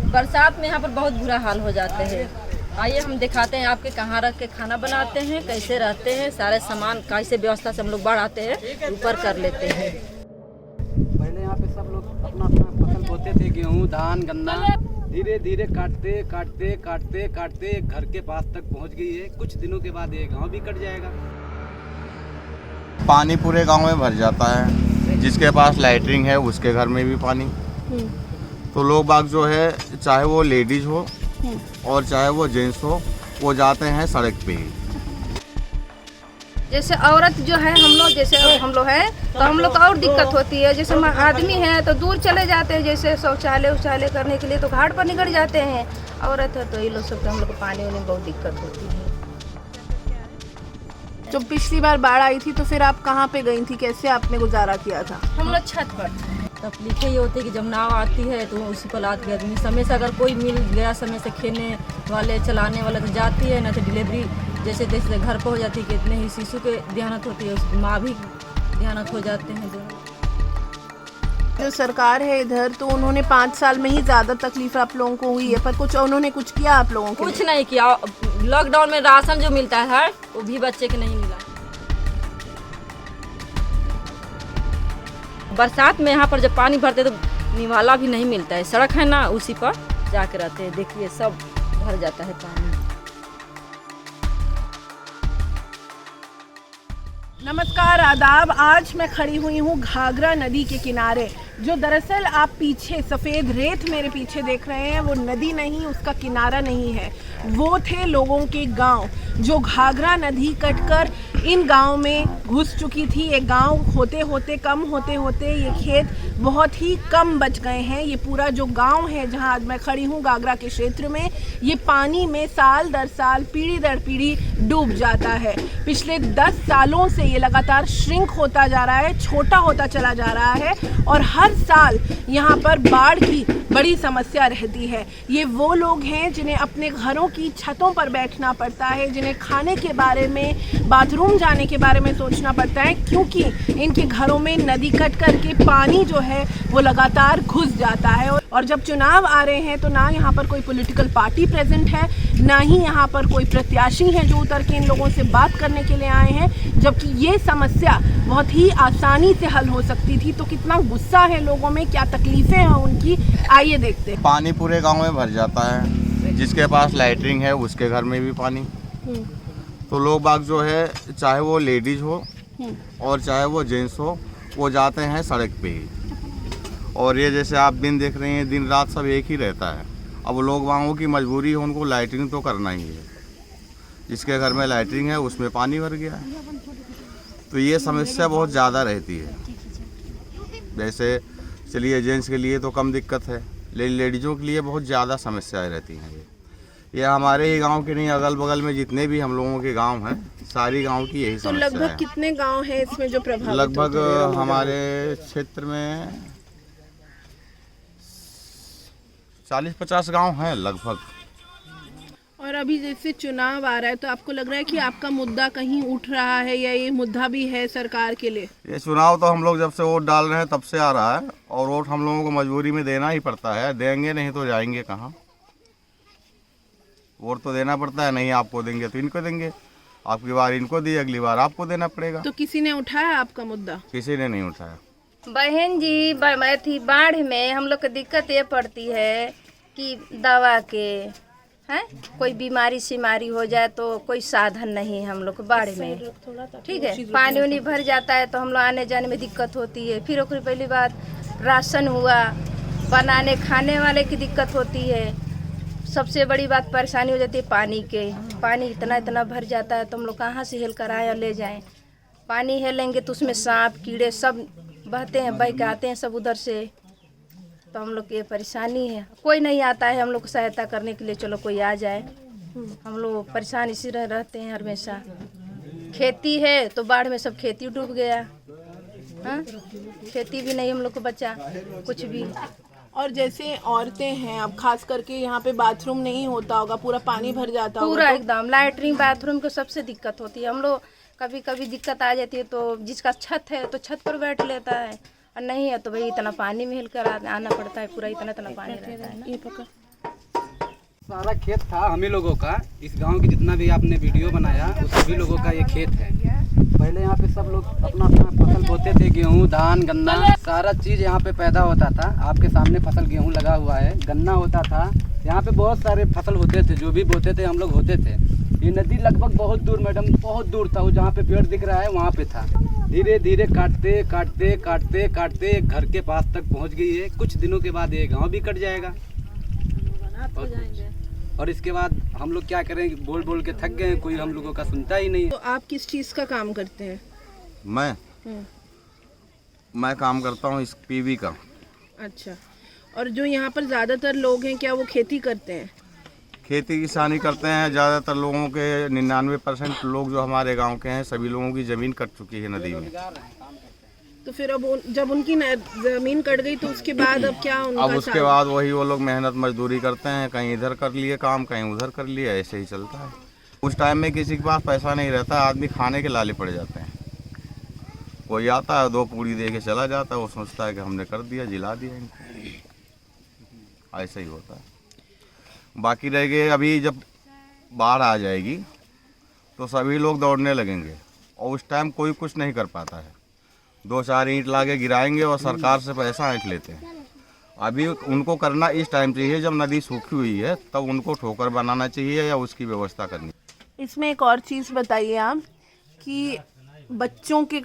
बरसात में यहाँ पर बहुत बुरा हाल हो जाते हैं। आइए हम दिखाते हैं आपके कहाँ रख के खाना बनाते हैं, कैसे रहते हैं, सारे सामान कैसे व्यवस्था से हम लोग बाढ़ आते हैं ऊपर कर लेते हैं। पहले यहाँ पे सब लोग अपना अपना फसल बोते थे, गेहूँ, धान, गन्ना। धीरे धीरे काटते काटते काटते काटते घर के पास तक पहुँच गई है। कुछ दिनों के बाद ये गाँव भी कट जाएगा। पानी पूरे गांव में भर जाता है। जिसके पास लैटरिन है उसके घर में भी पानी। तो लोग बाग जो है, चाहे वो लेडीज हो और चाहे वो जेंट्स हो, वो जाते हैं सड़क पे ही। जैसे औरत जो है हम लोग हैं तो हम लोग को और दिक्कत होती है। जैसे आदमी है तो दूर चले जाते हैं, जैसे शौचालय करने के लिए तो घाट पर निकल जाते हैं। औरत है तो ये लोग सब, तो हम लोग को पानी में बहुत दिक्कत होती है। जब पिछली बार बाढ़ आई थी तो फिर आप कहाँ पे गई थी, कैसे आपने गुजारा किया था? हम लोग छत पर। तकलीफें ये होती है कि जब नाव आती है तो उसी पर लाद के आदमी समय से अगर कोई मिल गया, समय से खेने वाले चलाने वाले तो जाती है, ना तो डिलीवरी जैसे जैसे घर पर हो जाती है कि इतने ही शिशु के ध्यानत होती है, उसकी माँ भी ध्यानत हो जाते हैं दोनों। जो सरकार है इधर, तो उन्होंने 5 साल में ही ज़्यादा तकलीफ आप लोगों को हुई है, पर उन्होंने कुछ किया आप लोगों को? कुछ नहीं किया। लॉकडाउन में राशन जो मिलता है वो भी बच्चे के नहीं मिला। बरसात में यहाँ पर जब पानी भरते तो निवाला भी नहीं मिलता है। सड़क है ना, उसी पर जाके रहते हैं। देखिए सब भर जाता है पानी। नमस्कार, आदाब। आज मैं खड़ी हुई हूँ घाघरा नदी के किनारे। जो दरअसल आप पीछे सफ़ेद रेत मेरे पीछे देख रहे हैं, वो नदी नहीं, उसका किनारा नहीं है, वो थे लोगों के गांव जो घाघरा नदी कटकर इन गांव में घुस चुकी थी। ये गांव होते होते कम होते होते ये खेत बहुत ही कम बच गए हैं। ये पूरा जो गांव है जहां आज मैं खड़ी हूं घाघरा के क्षेत्र में, ये पानी में साल दर साल, पीढ़ी दर पीढ़ी डूब जाता है। पिछले 10 सालों से ये लगातार श्रिंक होता जा रहा है, छोटा होता चला जा रहा है और हर साल यहाँ पर बाढ़ की बड़ी समस्या रहती है। ये वो लोग हैं जिन्हें अपने घरों की छतों पर बैठना पड़ता है, जिन्हें खाने के बारे में, बाथरूम जाने के बारे में सोचना पड़ता है, क्योंकि इनके घरों में नदी कट करके पानी जो है वो लगातार घुस जाता है। और जब चुनाव आ रहे हैं तो ना यहाँ पर कोई पॉलिटिकल पार्टी प्रेजेंट है, ना ही यहाँ पर कोई प्रत्याशी हैं जो उतर के इन लोगों से बात करने के लिए आए हैं, जबकि ये समस्या बहुत ही आसानी से हल हो सकती थी। तो कितना गुस्सा है लोगों में, क्या तकलीफें हैं उनकी, आइए देखते हैं। पानी पूरे गांव में भर जाता है। जिसके पास लैटरिन है उसके घर में भी पानी। तो लोग बाग जो है, चाहे वो लेडीज हो और चाहे वो जेंट्स हो, वो जाते हैं सड़क पे ही। और ये जैसे आप दिन देख रहे हैं, दिन रात सब एक ही रहता है। अब लोग वालों की मजबूरी है, उनको लैटरिन तो करना ही है। जिसके घर में लैटरिन है उसमें पानी भर गया है। तो ये समस्या बहुत ज़्यादा रहती है। जैसे चलिए जेंट्स के लिए तो कम दिक्कत है, लेडीज़ों के लिए बहुत ज़्यादा समस्याएं रहती हैं। ये हमारे ही गांव के नहीं, अगल बगल में जितने भी हम लोगों के गांव हैं, सारी गांव की यही समस्या है। तो लगभग कितने गांव हैं इसमें जो प्रभावित? लगभग हमारे क्षेत्र में 40-50 गांव हैं लगभग। और अभी जैसे चुनाव आ रहा है तो आपको लग रहा है कि आपका मुद्दा कहीं उठ रहा है, या ये मुद्दा भी है सरकार के लिए? ये चुनाव तो हम लोग जब से वोट डाल रहे हैं तब से आ रहा है, और वोट हम लोगों को मजबूरी में देना ही पड़ता है। देंगे नहीं तो जाएंगे कहाँ? वोट तो देना पड़ता है। नहीं आपको देंगे तो इनको देंगे, आपकी बार इनको दी, अगली बार आपको देना पड़ेगा। तो किसी ने उठाया आपका मुद्दा? किसी ने नहीं उठाया। बहन जी, बाढ़ में हम लोग को दिक्कत ये पड़ती है कि दवा के हैं, कोई बीमारी सीमारी हो जाए तो कोई साधन नहीं है हम लोग को बाढ़ में। ठीक है, पानी उनी भर जाता है तो हम लोग आने जाने में दिक्कत होती है। फिर ओकरी पहली बात राशन हुआ, बनाने खाने वाले की दिक्कत होती है। सबसे बड़ी बात परेशानी हो जाती है पानी के। पानी इतना भर जाता है तो हम लोग कहाँ से हेल कर आए और ले जाएं। पानी हेलेंगे तो उसमें सांप कीड़े सब बहते हैं, बह के आते हैं सब उधर से। तो हम लोग की ये परेशानी है, कोई नहीं आता है हम लोग को सहायता करने के लिए। चलो कोई आ जाए, हम लोग परेशान इसी रहते हैं हमेशा। खेती है तो बाढ़ में सब खेती डूब गया। हाँ, खेती भी नहीं हम लोग को बचा कुछ भी। और जैसे औरतें हैं, अब खास करके यहाँ पे बाथरूम नहीं होता होगा, पूरा पानी भर जाता होगा। पूरा एकदम लैटरिन बाथरूम को सबसे दिक्कत होती है। हम लोग कभी कभी दिक्कत आ जाती है तो जिसका छत है तो छत पर बैठ लेता है, और नहीं है तो भाई इतना पानी में हिल कर आना पड़ता है। पूरा इतना पानी रहता है ना। ये पकड़ सारा खेत था हम ही लोगों का। इस गांव की जितना भी आपने वीडियो बनाया उस सभी लोगों का ये खेत है। पहले यहाँ पे सब लोग अपना अपना फसल बोते थे, गेहूँ, धान, गन्ना, सारा चीज़ यहाँ पे पैदा होता था। आपके सामने फसल गेहूँ लगा हुआ है, गन्ना होता था, यहाँ पे बहुत सारे फसल होते थे, जो भी बोते थे हम लोग होते थे। ये नदी लगभग बहुत दूर मैडम, बहुत दूर था, वो जहाँ पे पेड़ दिख रहा है वहाँ पे था। धीरे धीरे काटते काटते काटते काटते घर के पास तक पहुँच गई है। कुछ दिनों के बाद ये गाँव भी कट जाएगा और इसके बाद हम लोग क्या करें, बोल बोल के थक गए, कोई हम लोगों का सुनता ही नहीं। तो आप किस चीज़ का काम करते हैं? मैं काम करता हूँ इस पीवी का। अच्छा, और जो यहाँ पर ज़्यादातर लोग हैं क्या वो खेती करते हैं? खेती किसानी करते हैं। ज़्यादातर लोगों के 99% लोग जो हमारे गांव के हैं, सभी लोगों की ज़मीन कट चुकी है नदी में। तो फिर अब जब उनकी ज़मीन कट गई तो उसके बाद अब क्या उनका अब उसके बाद वही वो लोग मेहनत मजदूरी करते हैं, कहीं इधर कर लिए काम, कहीं उधर कर लिया, ऐसे ही चलता है। उस टाइम में किसी के पास पैसा नहीं रहता, आदमी खाने के लाले पड़ जाते हैं। कोई आता है 2 पूड़ी दे के चला जाता है, वो सोचता है कि हमने कर दिया, जिला दिया इनको। ऐसा ही होता है। बाकी रह गए, अभी जब बाढ़ आ जाएगी तो सभी लोग दौड़ने लगेंगे और उस टाइम कोई कुछ नहीं कर पाता है। 2-4 ईंट लाके गिराएंगे और सरकार से पैसा ऐंठ लेते हैं। अभी उनको करना इस टाइम चाहिए जब नदी सूखी हुई है, तब उनको ठोकर बनाना चाहिए या उसकी व्यवस्था करनी। इसमें एक और चीज़ बताइए आप कि बच्चों के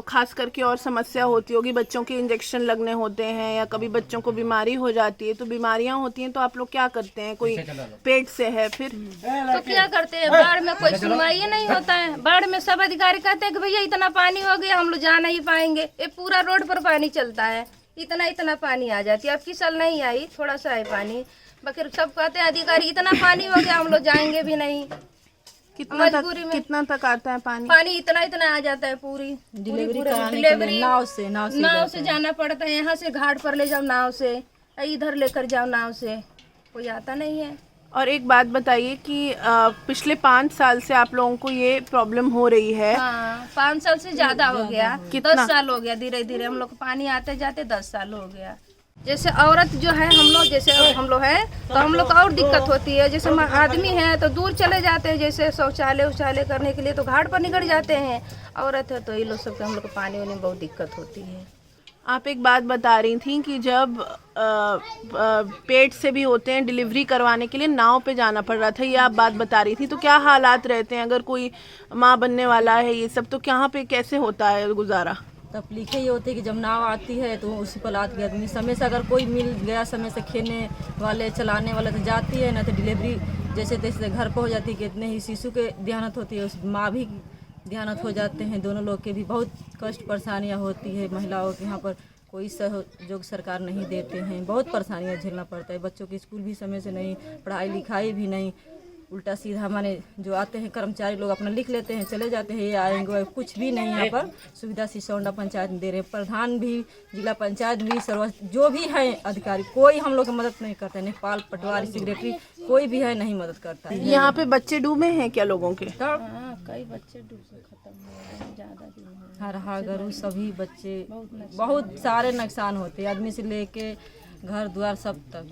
खास करके और समस्या होती होगी, बच्चों के इंजेक्शन लगने होते हैं या कभी बच्चों को बीमारी हो जाती है, तो बीमारियां होती हैं तो आप लोग क्या करते हैं? कोई पेट से है फिर तो क्या करते हैं? बाढ़ में कोई सुनवाई नहीं होता है। बाढ़ में सब अधिकारी कहते हैं कि भैया इतना पानी हो गया, हम लोग जा नहीं पाएंगे। ये पूरा रोड पर पानी चलता है, इतना इतना पानी आ जाती है। अब की साल नहीं आई, थोड़ा सा है पानी, बाकी सब कहते हैं अधिकारी इतना पानी हो गया, हम लोग जाएंगे भी नहीं। कितना तक आता है पानी? पानी इतना इतना आ जाता है। पूरी डिलीवरी नाव से जाना पड़ता है। यहाँ से घाट पर ले जाओ नाव से, इधर लेकर जाओ नाव से, कोई आता नहीं है। और एक बात बताइए कि पिछले 5 साल से आप लोगों को ये प्रॉब्लम हो रही है? हाँ, 5 साल से ज्यादा हो गया। 10 साल हो गया। धीरे धीरे हम लोग को पानी आते जाते 10 साल हो गया। जैसे औरत जो है, हम लोग जैसे हम लोग हैं तो हम लोग को और दिक्कत होती है। जैसे आदमी है तो दूर चले जाते हैं, जैसे शौचालय उचालय करने के लिए तो घाट पर निकल जाते हैं। औरत है तो ये लोग सबके हम लोग को पानी वानी में बहुत दिक्कत होती है। आप एक बात बता रही थी कि जब पेट से भी होते हैं डिलीवरी करवाने के लिए नाव पे जाना पड़ रहा था, ये आप बात बता रही थी। तो क्या हालात रहते हैं अगर कोई माँ बनने वाला है ये सब, तो यहाँ पे कैसे होता है गुजारा? तकलीफें ये होती है कि जब नाव आती है तो उसी पर लाद के आदमी समय से अगर कोई मिल गया, समय से खेने वाले चलाने वाले तो जाती है, ना तो डिलीवरी जैसे तैसे घर पर हो जाती है। कितने ही शिशु के देहांत होती है, उस माँ भी देहांत हो जाते हैं। दोनों लोग के भी बहुत कष्ट परेशानियाँ होती है। महिलाओं के यहाँ पर कोई सहयोग सरकार नहीं देते हैं, बहुत परेशानियाँ झेलना पड़ता है। बच्चों की स्कूल भी समय से नहीं, पढ़ाई लिखाई भी नहीं, उल्टा सीधा माने जो आते हैं कर्मचारी लोग अपना लिख लेते हैं, चले जाते हैं, ये आएंगे, कुछ भी नहीं यहाँ पर सुविधा सिसौंडा पंचायत में दे रहे हैं। प्रधान भी, जिला पंचायत भी, जो भी है अधिकारी, कोई हम लोग की मदद नहीं करते। नेपाल पटवारी सेक्रेटरी कोई भी है नहीं मदद करता है। यहाँ पे बच्चे डूबे हैं क्या लोगों के? कई बच्चे डूबे खत्म हो गए, ज्यादा दिन हरहा गरु सभी बच्चे, बहुत सारे नुकसान होते हैं, आदमी से लेके घर द्वार सब तक।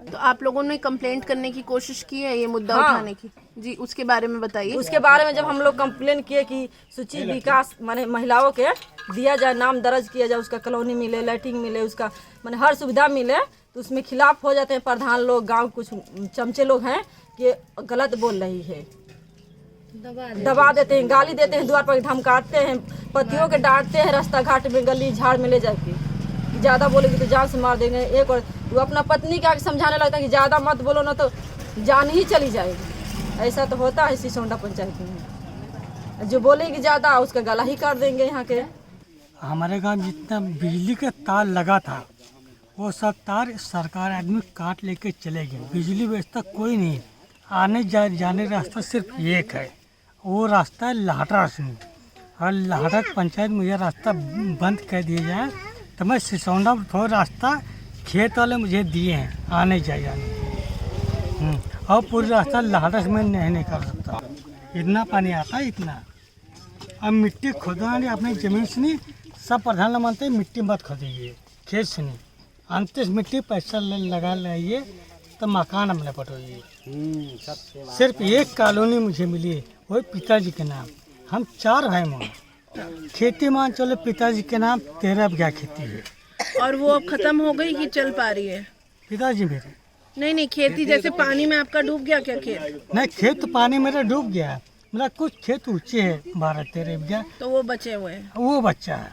तो आप लोगों ने कंप्लेंट करने की कोशिश की है ये मुद्दा उठाने की? जी, उसके बारे में बताइए। उसके बारे में जब हम लोग कंप्लेन किए कि सूची विकास माने महिलाओं के दिया जाए, नाम दर्ज किया जाए, उसका कॉलोनी मिले, लैट्रिन मिले, उसका माने हर सुविधा मिले, तो उसमें खिलाफ हो जाते हैं प्रधान लोग। गांव कुछ चमचे लोग हैं कि गलत बोल रही है, दबा देते हैं, गाली देते हैं, द्वार पर धमकाते हैं, पतियों के डांटते हैं, रास्ता घाट में गली झाड़ में ले जाके, ज़्यादा बोलेगी तो जान से मार देंगे। एक और वो अपना पत्नी के आगे समझाने लगता है कि ज़्यादा मत बोलो ना तो जान ही चली जाएगी। ऐसा तो होता है सिसौंडा पंचायत में, जो बोलेगी ज़्यादा उसका गला ही काट देंगे। यहाँ के हमारे गांव जितना बिजली का तार लगा था वो सब तार सरकार आदमी काट लेके चले गए। बिजली व्यवस्था कोई नहीं, आने जाने रास्ता सिर्फ एक है, वो रास्ता है लाहटा से। और लाहटा पंचायत में यह रास्ता बंद कर दिया जाए तो मैं सिसौंडा थोड़ा रास्ता खेत वाले मुझे दिए हैं आने जाने, और पूरी रास्ता लाहटा से मैं नहीं कर सकता। इतना पानी आता है इतना। अब मिट्टी खोदना अपनी ज़मीन से नहीं, सब प्रधान मानते हैं मिट्टी मत खोदिए खेत से नहीं, अंत मिट्टी पैसा लगा लाइए तो मकान हमने पटोई है। सिर्फ एक कॉलोनी मुझे मिली है, वही पिताजी के नाम। हम 4 भाई माँ, खेती मान चलो पिताजी के नाम 13 बीघा खेती है। और वो अब खत्म हो गई कि चल पा रही है? पिताजी मेरे नहीं, खेती जैसे पानी में आपका डूब गया क्या खेत? नहीं, खेत तो पानी मेरा डूब गया है। मेरा कुछ खेत ऊंचे है 12-13 बीघा, तो वो बचे हुए हैं। वो बच्चा है,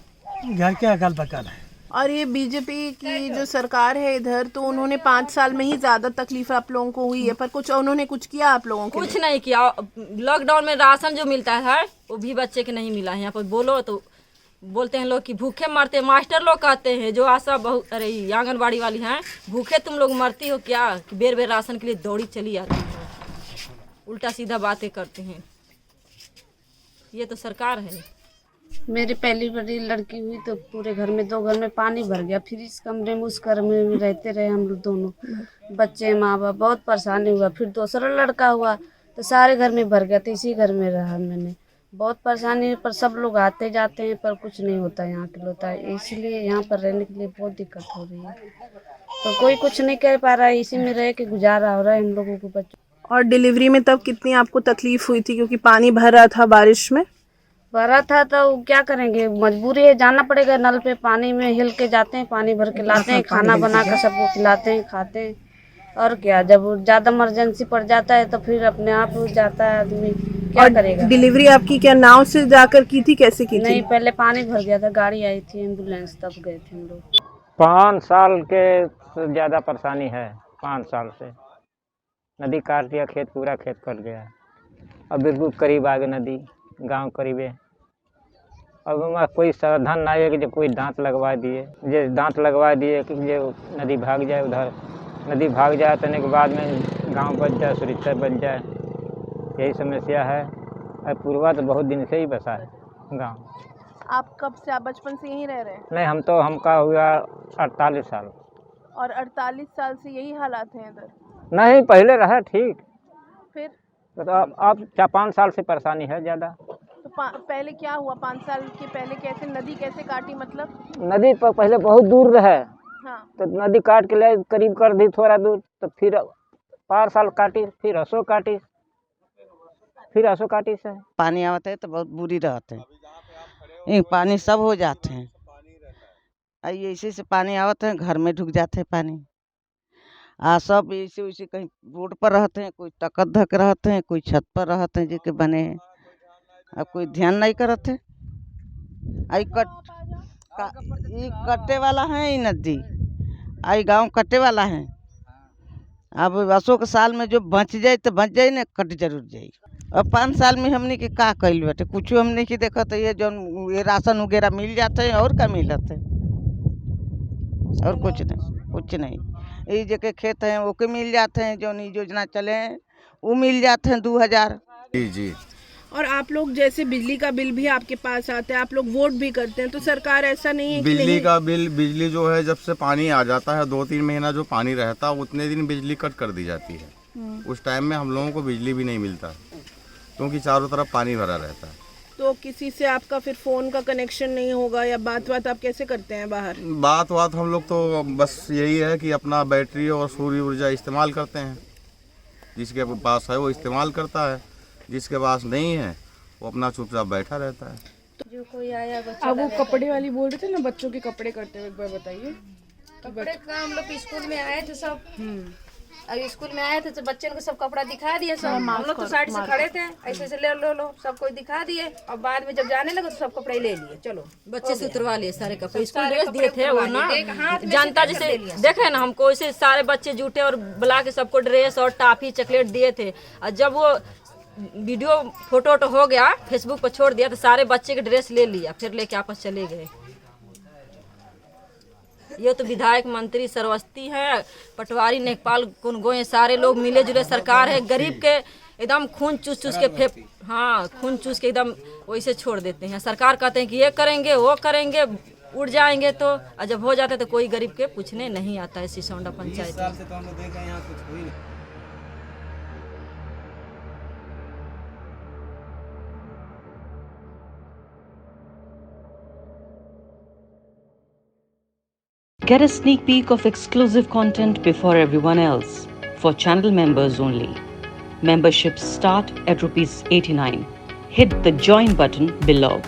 घर के अगल बगल है। और ये बीजेपी की जो सरकार है इधर, तो उन्होंने 5 साल में ही ज्यादा तकलीफ आप लोगों को हुई है, पर उन्होंने कुछ किया आप लोगों के कुछ लिए? नहीं किया। लॉकडाउन में राशन जो मिलता है वो भी बच्चे के नहीं मिला है। यहाँ पर बोलो तो बोलते हैं लोग कि भूखे मरते। मास्टर लोग कहते हैं जो आशा अरे आंगनबाड़ी वाली हैं, भूखे तुम लोग मरती हो क्या, कि बेर बेर राशन के लिए दौड़ी चली आती है। उल्टा सीधा बातें करते हैं। ये तो सरकार है। मेरी पहली बड़ी लड़की हुई तो पूरे घर में 2 घर में पानी भर गया। फिर इस कमरे में उस कमरे में रहते रहे हम लोग दोनों बच्चे, माँ बाप, बहुत परेशानी हुआ। फिर दूसरा लड़का हुआ तो सारे घर में भर गया, तो इसी घर में रहा मैंने। बहुत परेशानी, पर सब लोग आते जाते हैं, पर कुछ नहीं होता यहाँ के होता है। इसलिए यहाँ पर रहने के लिए बहुत दिक्कत हो रही है, तो कोई कुछ नहीं कर पा रहा है। इसी में रह के गुजारा हो रहा है हम लोगों को बच्चों। और डिलीवरी में तब कितनी आपको तकलीफ हुई थी, क्योंकि पानी भर रहा था बारिश में? भरा था तो क्या करेंगे, मजबूरी है, जाना पड़ेगा। नल पे पानी में हिल के जाते हैं, पानी भर के लाते हैं, खाना बना कर सबको खिलाते हैं, खाते हैं। और क्या, जब ज़्यादा इमरजेंसी पड़ जाता है तो फिर अपने आप हो जाता है आदमी, क्या करेगा। डिलीवरी आपकी क्या नाव से जाकर की थी, कैसे की थी? नहीं, पहले पानी भर गया था, गाड़ी आई थी एम्बुलेंस, तब गए थे हम लोग। 5 साल के ज़्यादा परेशानी है। 5 साल से नदी काट दिया, खेत पूरा खेत कट गया। अब बिल्कुल करीब आ गए नदी, गांव करीब है। अब हमारा कोई साधन नहीं है कि जब कोई दांत लगवा दिए, जो दांत लगवा दिए कि जो नदी भाग जाए, उधर नदी भाग जाए तो के बाद में गांव बच जाए, सुरक्षा बच जाए। यही समस्या है। और पूर्वा तो बहुत दिन से ही बसा है गांव। आप कब से, आप बचपन से यहीं रह रहे हैं? नहीं, हमका हुआ 48 साल। और 48 साल से यही हालात हैं इधर? नहीं, पहले रहा ठीक, फिर तो अब 4-5 साल से परेशानी है ज़्यादा। तो पहले क्या हुआ? 5 साल के पहले कैसे नदी कैसे काटी, मतलब? नदी पर पहले बहुत दूर रहे, हाँ। तो नदी काट के ले करीब कर दी थोड़ा दूर, तो फिर 5 साल काटी, फिर असो काटी, फिर असो काटी से पानी आवता है तो बहुत बुरी रहते हैं। पानी सब हो जाते हैं, ऐसे से पानी आवते हैं, घर में ढुक जाते हैं पानी। सब ऐसे वैसे कहीं रोड पर रहते हैं, कोई तकत धक रहते हैं, कोई छत पर रहते हैं जिनके बने हैं। अब कोई ध्यान नहीं करते। आई कटे वाला है, ये नदी आई गांव कटे वाला है। अब अशोक साल में जो बच जाए तो बच जाए, ना कट जरूर जाए। अब 5 साल में हमने के का कैल बटे, कुछ हमने की देखा तो ये जो ये राशन वगैरह मिल जाते हैं, और क्या मिलते हैं, और कुछ नहीं। ये जगह खेत हैं वो के मिल जाते हैं, जो योजना चले हैं वो मिल जाते हैं 2000। जी। और आप लोग जैसे बिजली का बिल भी आपके पास आता है, आप लोग वोट भी करते हैं, तो सरकार ऐसा नहीं है कि बिजली का बिल, बिजली जो है जब से पानी आ जाता है 2-3 महीना जो पानी रहता है उतने दिन बिजली कट कर दी जाती है। उस टाइम में हम लोगों को बिजली भी नहीं मिलता, क्योंकि चारों तरफ पानी भरा रहता है। तो किसी से आपका फिर फोन का कनेक्शन नहीं होगा, या बात आप कैसे करते हैं बाहर? बात हम लोग तो बस यही है कि अपना बैटरी और सूर्य ऊर्जा इस्तेमाल करते हैं। जिसके पास है वो इस्तेमाल करता है, जिसके पास नहीं है वो अपना चुपचाप बैठा रहता है। जो कोई आया अब वो कपड़े वाली बोल रहे थे ना, बच्चों के कपड़े करते हुए, एक बार बताइए। कपड़े का हम लोग स्कूल में आए थे सब, और स्कूल में आए थे तो बच्चों को सब कपड़ा दिखा दिए सब। हम लोग तो साइड से खड़े थे, ऐसे ले लो सब कोई दिखा दिए, और बाद में जब जाने लगे तो सब कपड़े ले लिए। चलो बच्चे से उतरवा लिए सारे कपड़े, स्कूल ड्रेस दिए थे वो ना, जनता जैसे देखे ना हमको, ऐसे सारे बच्चे जुटे और बुला के सबको ड्रेस और टॉफी चॉकलेट दिए थे। और जब वो वीडियो फोटो हो गया, फेसबुक पर छोड़ दिया, तो सारे बच्चे के ड्रेस ले लिया, फिर लेके आपस चले गए। ये तो विधायक मंत्री सरस्वती है, पटवारी नेकपाल कुनगो, सारे लोग मिले जुले सरकार है। गरीब के एकदम खून चूस के खून चूस के एकदम वैसे छोड़ देते हैं। सरकार कहते हैं कि ये करेंगे वो करेंगे, उड़ जाएंगे तो, और जब हो जाते तो कोई गरीब के पूछने नहीं आता है। सिसौंडा पंचायत साल से तो हम लोग देख रहे हैं यहाँ कुछ हुई नहीं। Get a sneak peek of exclusive content before everyone else. for channel members only. Memberships start at ₹89. Hit the join button below.